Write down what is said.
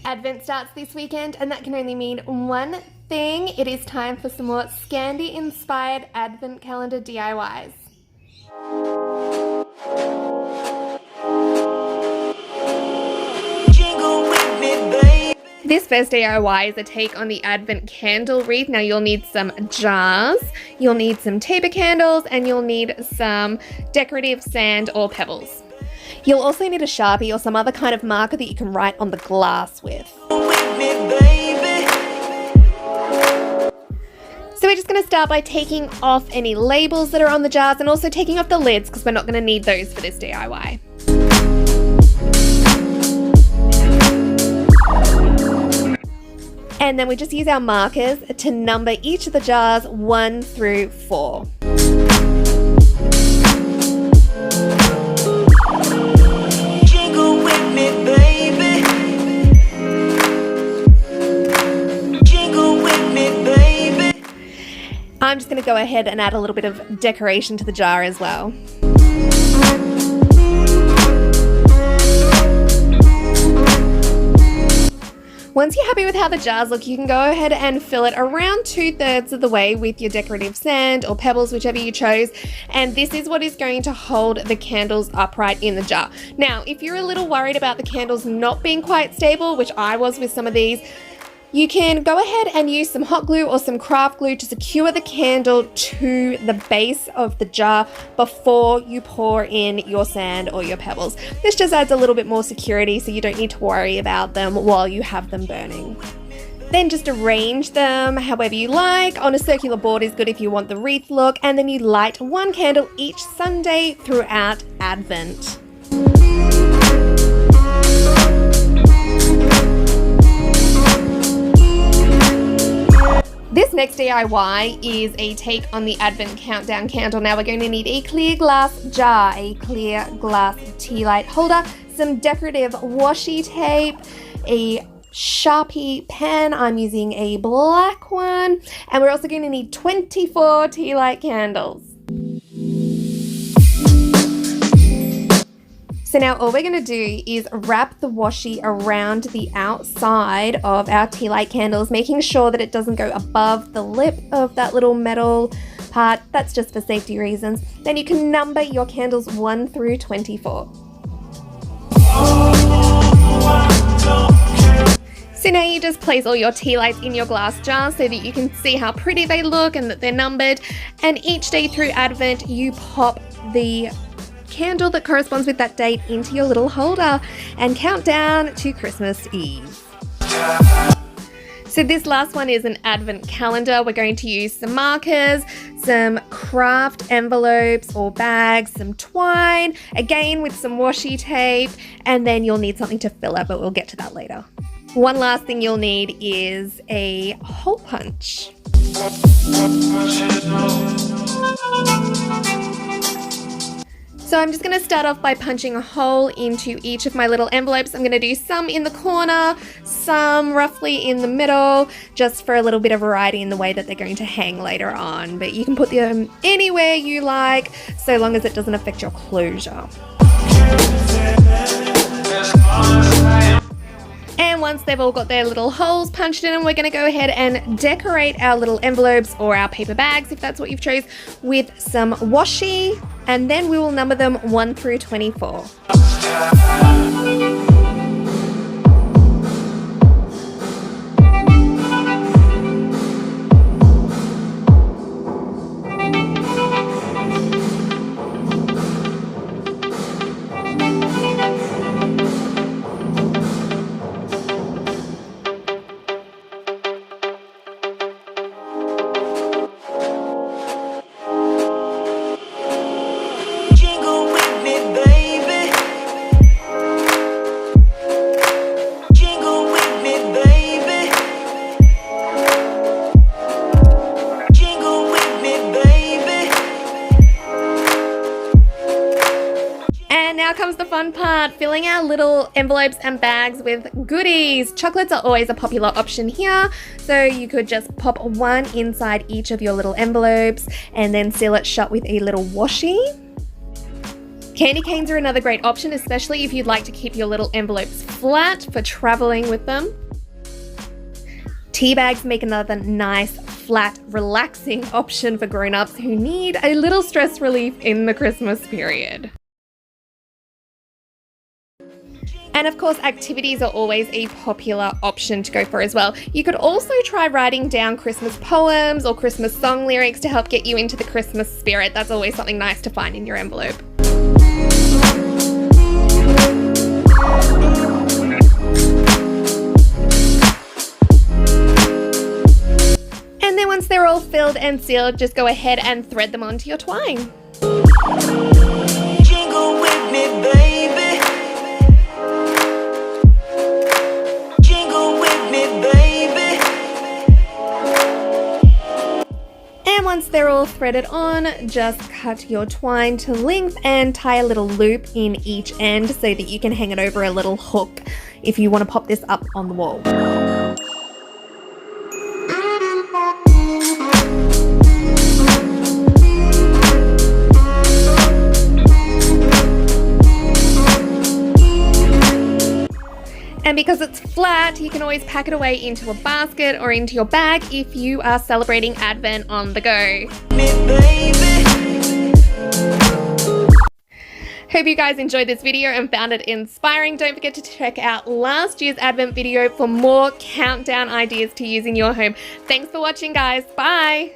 Advent starts this weekend, and that can only mean one thing. It is time for some more Scandi-inspired Advent calendar DIYs. This first DIY is a take on the Advent candle wreath. Now you'll need some jars, you'll need some taper candles, and you'll need some decorative sand or pebbles. You'll also need a Sharpie or some other kind of marker that you can write on the glass with. So we're just going to start by taking off any labels that are on the jars and also taking off the lids because we're not going to need those for this DIY. And then we just use our markers to number each of the jars 1 through 4. Jingle with me, baby. Jingle with me, baby. I'm just going to go ahead and add a little bit of decoration to the jar as well. Once you're happy with how the jars look, you can go ahead and fill it around 2/3 of the way with your decorative sand or pebbles, whichever you chose. And this is what is going to hold the candles upright in the jar. Now, if you're a little worried about the candles not being quite stable, which I was with some of these, you can go ahead and use some hot glue or some craft glue to secure the candle to the base of the jar before you pour in your sand or your pebbles. This just adds a little bit more security so you don't need to worry about them while you have them burning. Then just arrange them however you like. On a circular board is good if you want the wreath look, and then you light one candle each Sunday throughout Advent. This next DIY is a take on the Advent countdown candle. Now we're going to need a clear glass jar, a clear glass tea light holder, some decorative washi tape, a Sharpie pen, I'm using a black one, and we're also going to need 24 tea light candles. So now all we're going to do is wrap the washi around the outside of our tea light candles, making sure that it doesn't go above the lip of that little metal part. That's just for safety reasons. Then you can number your candles 1 through 24. So now you just place all your tea lights in your glass jar so that you can see how pretty they look and that they're numbered. And each day through Advent, you pop the candle that corresponds with that date into your little holder and count down to Christmas Eve. So this last one is an Advent calendar. We're going to use some markers, some craft envelopes or bags, some twine, again with some washi tape, and then you'll need something to fill it, but we'll get to that later. One last thing you'll need is a hole punch. So I'm just going to start off by punching a hole into each of my little envelopes. I'm going to do some in the corner, some roughly in the middle, just for a little bit of variety in the way that they're going to hang later on. But you can put them anywhere you like, so long as it doesn't affect your closure. And once they've all got their little holes punched in, we're going to go ahead and decorate our little envelopes or our paper bags, if that's what you've chose, with some washi, and then we will number them 1 through 24. Now comes the fun part, filling our little envelopes and bags with goodies. Chocolates are always a popular option here, so you could just pop one inside each of your little envelopes and then seal it shut with a little washi. Candy canes are another great option, especially if you'd like to keep your little envelopes flat for traveling with them. Tea bags make another nice, flat, relaxing option for grown-ups who need a little stress relief in the Christmas period. And of course, activities are always a popular option to go for as well. You could also try writing down Christmas poems or Christmas song lyrics to help get you into the Christmas spirit. That's always something nice to find in your envelope. And then once they're all filled and sealed, just go ahead and thread them onto your twine. Jingle with me, baby. Jingle with me, baby. And once they're all threaded on, just cut your twine to length and tie a little loop in each end so that you can hang it over a little hook if you want to pop this up on the wall. And because it's flat, you can always pack it away into a basket or into your bag if you are celebrating Advent on the go. Hope you guys enjoyed this video and found it inspiring. Don't forget to check out last year's Advent video for more countdown ideas to use in your home. Thanks for watching, guys. Bye!